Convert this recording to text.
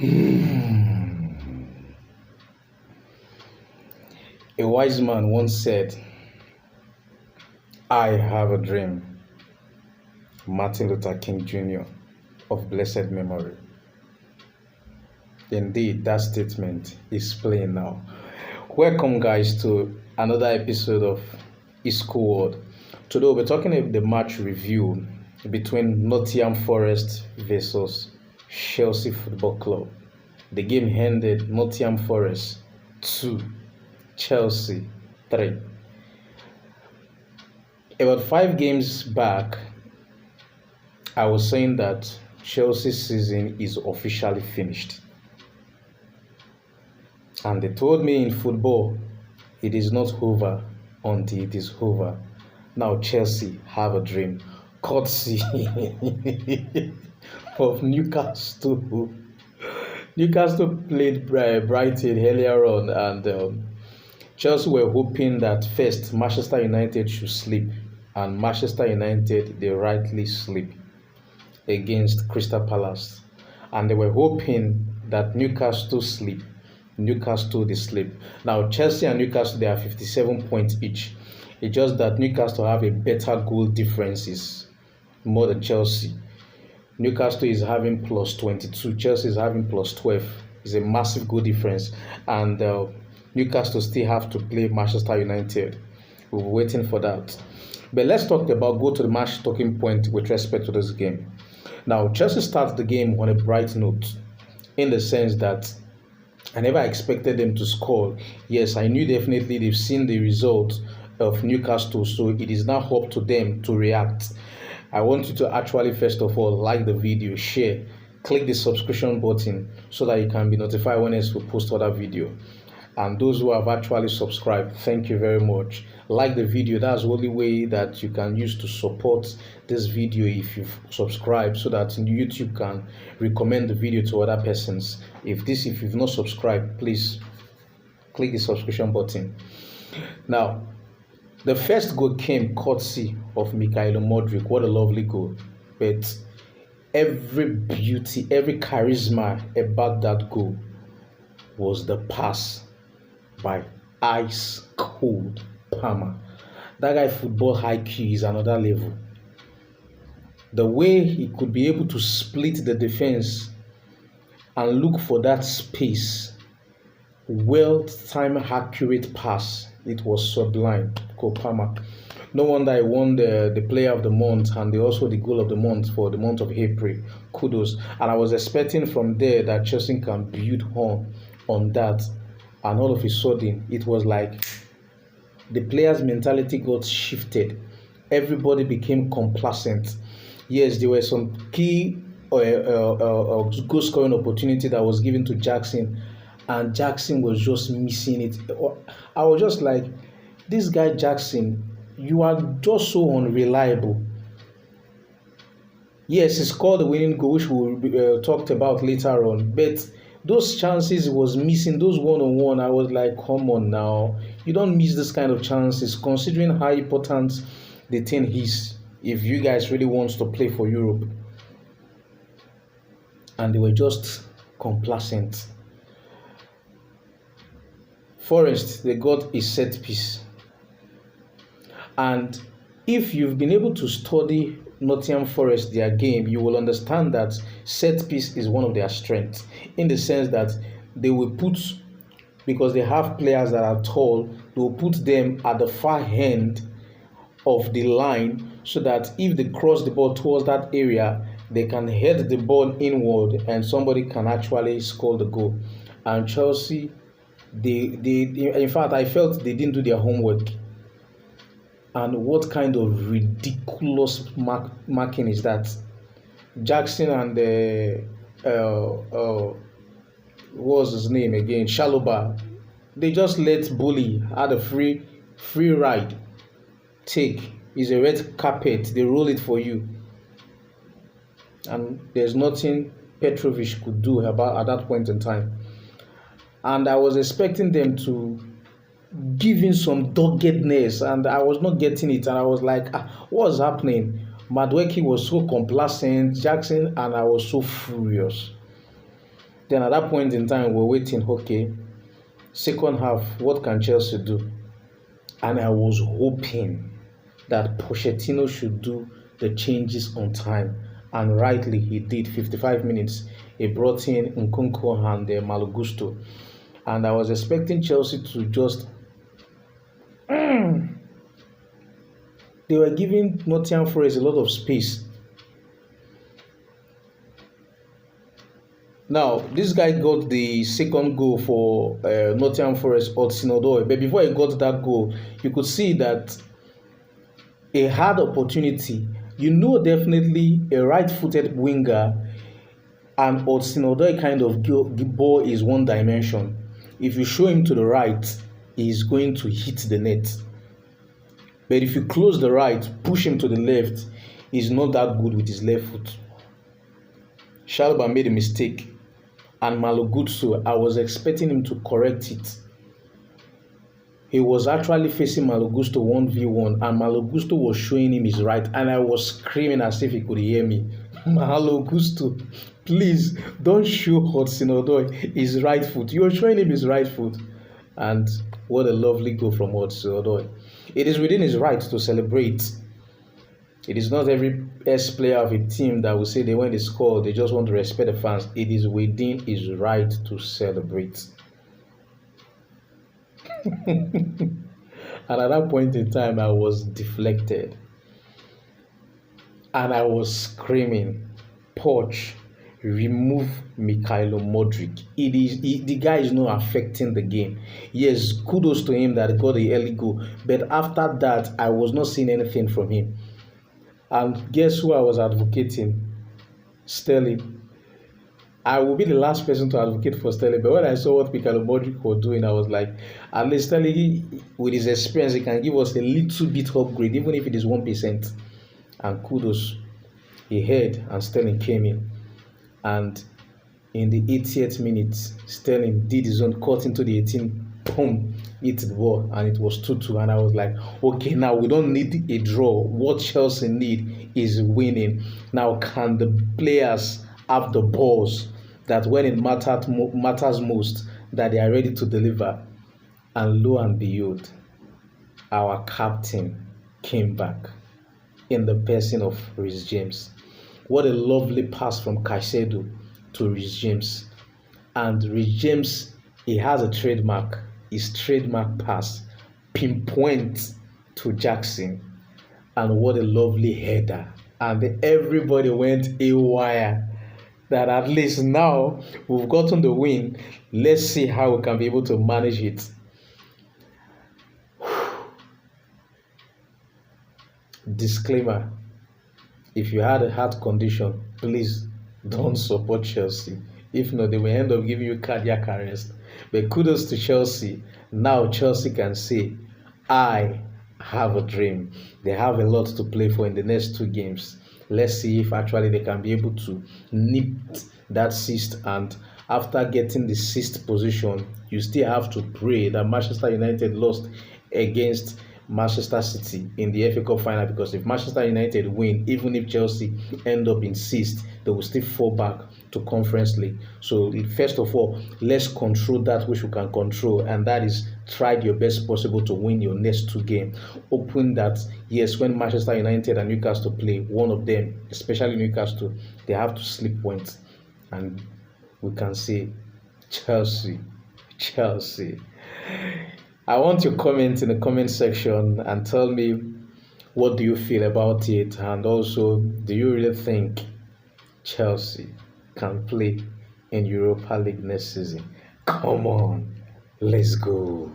A wise man once said, I have a dream. Martin Luther King Jr. of blessed memory. Indeed, that statement is playing now. Welcome, guys, to another episode of School World. Today, we'll be talking about the match review between Nottingham Forest versus Chelsea Football Club. The game ended Nottingham Forest 2, Chelsea 3. About 5 games back, I was saying that Chelsea's season is officially finished. And they told me in football, it is not over until it is over. Now Chelsea have a dream, courtesy of Newcastle. Newcastle played Brighton earlier on, and Chelsea were hoping that first Manchester United should sleep, and Manchester United, they rightly sleep against Crystal Palace, and they were hoping that Newcastle sleep. Newcastle they sleep. Now Chelsea and Newcastle, they are 57 points each. It's just that Newcastle have a better goal differences more than Chelsea. Newcastle is having plus 22. Chelsea is having plus 12. It's a massive goal difference, and Newcastle still have to play Manchester United. We're waiting for that. But let's go to the match talking point with respect to this game. Now, Chelsea started the game on a bright note, in the sense that I never expected them to score. Yes, I knew definitely they've seen the result of Newcastle, so it is now up to them to react. I want you to actually, first of all, like the video, share, click the subscription button so that you can be notified when we post other video. And those who have actually subscribed, thank you very much. Like the video. That's the only way that you can use to support this video if you've subscribed, so that YouTube can recommend the video to other persons. If you've not subscribed, please click the subscription button. Now, the first goal came courtesy of Mikhailo Modric. What a lovely goal. But every beauty, every charisma about that goal was the pass by ice cold Palmer. That guy football IQ is another level. The way he could be able to split the defense and look for that space, well-timed, accurate pass, it was sublime. Cole Palmer. No wonder I won the player of the month and also the goal of the month for the month of April. Kudos. And I was expecting from there that Chelsea can build on that. And all of a sudden, it was like the players' mentality got shifted. Everybody became complacent. Yes, there were some key goal scoring opportunity that was given to Jackson, and Jackson was just missing it. I was just like, this guy Jackson, you are just so unreliable. Yes, he scored the winning goal, which we'll talked about later on, but those chances he was missing, those one-on-one, I was like, come on now. You don't miss this kind of chances, considering how important the thing is if you guys really want to play for Europe. And they were just complacent. Forest, they got a set piece. And if you've been able to study Nottingham Forest, their game, you will understand that set piece is one of their strengths, in the sense that they will put, because they have players that are tall, they will put them at the far end of the line, so that if they cross the ball towards that area, they can head the ball inward and somebody can actually score the goal. And Chelsea, they in fact, I felt they didn't do their homework. And what kind of ridiculous marking is that? Jackson and what was his name again? Shaloba. They just let Bully had a free ride. Take. It's a red carpet. They roll it for you. And there's nothing Petrovic could do at that point in time. And I was expecting them to giving some doggedness, and I was not getting it, and I was like, what's happening? Madueke was so complacent, Jackson, and I was so furious. Then at that point in time, we're waiting, okay, second half, what can Chelsea do? And I was hoping that Pochettino should do the changes on time. And rightly, he did. 55 minutes, he brought in Nkunku and Malo Gusto. And I was expecting Chelsea to just. They were giving Nottingham Forest a lot of space. Now, this guy got the second goal for Nottingham Forest, Odoi. But before he got that goal, you could see that a hard opportunity. You know, definitely a right-footed winger and Odoi kind of ball is one dimension. If you show him to the right, he's going to hit the net. But if you close the right, push him to the left, he's not that good with his left foot. Shalba made a mistake. And Malo Gusto, I was expecting him to correct it. He was actually facing Malo Gusto 1v1, and Malo Gusto was showing him his right, and I was screaming as if he could hear me. Malo Gusto, please don't show Odoi his right foot. You're showing him his right foot. And what a lovely goal from Odoi. It is within his right to celebrate. It is not every player of a team that will say they when they score, they just want to respect the fans. It is within his right to celebrate. And at that point in time, I was deflected. And I was screaming, Poch, remove Mikhailo Modric. The guy is not affecting the game. Yes, kudos to him that got the early goal. But after that, I was not seeing anything from him. And guess who I was advocating? Sterling. I will be the last person to advocate for Sterling, but when I saw what Mikhailo Modric was doing, I was like, at least Sterling, with his experience, he can give us a little bit upgrade, even if it is 1%. And kudos, he heard, and Sterling came in. And in the 80th minute, Sterling did his own, cut into the 18, boom, hit the ball, and it was 2-2. And I was like, okay, now we don't need a draw. What Chelsea need is winning. Now, can the players have the balls that when it matters most, that they are ready to deliver? And lo and behold, our captain came back in the person of Reece James. What a lovely pass from Caicedo to Reece James. And Reece James, he has a trademark. His trademark pass, pinpoint to Jackson. And what a lovely header. And everybody went haywire. That at least now we've gotten the win. Let's see how we can be able to manage it. Disclaimer: if you had a heart condition, please don't support Chelsea. If not, they will end up giving you cardiac arrest. But kudos to Chelsea. Now Chelsea can say, I have a dream. They have a lot to play for in the next 2 games. Let's see if actually they can be able to nip that sixth. And after getting the 6th position, you still have to pray that Manchester United lost against Manchester City in the FA Cup final, because if Manchester United win, even if Chelsea end up in 6th, they will still fall back to Conference League. So first of all, let's control that which we can control, and that is try your best possible to win your next 2 games. Hoping that, yes, when Manchester United and Newcastle play, one of them, especially Newcastle, they have to slip points, and we can say Chelsea. I want your comments in the comment section and tell me what do you feel about it, and also do you really think Chelsea can play in Europa League next season? Come on, let's go.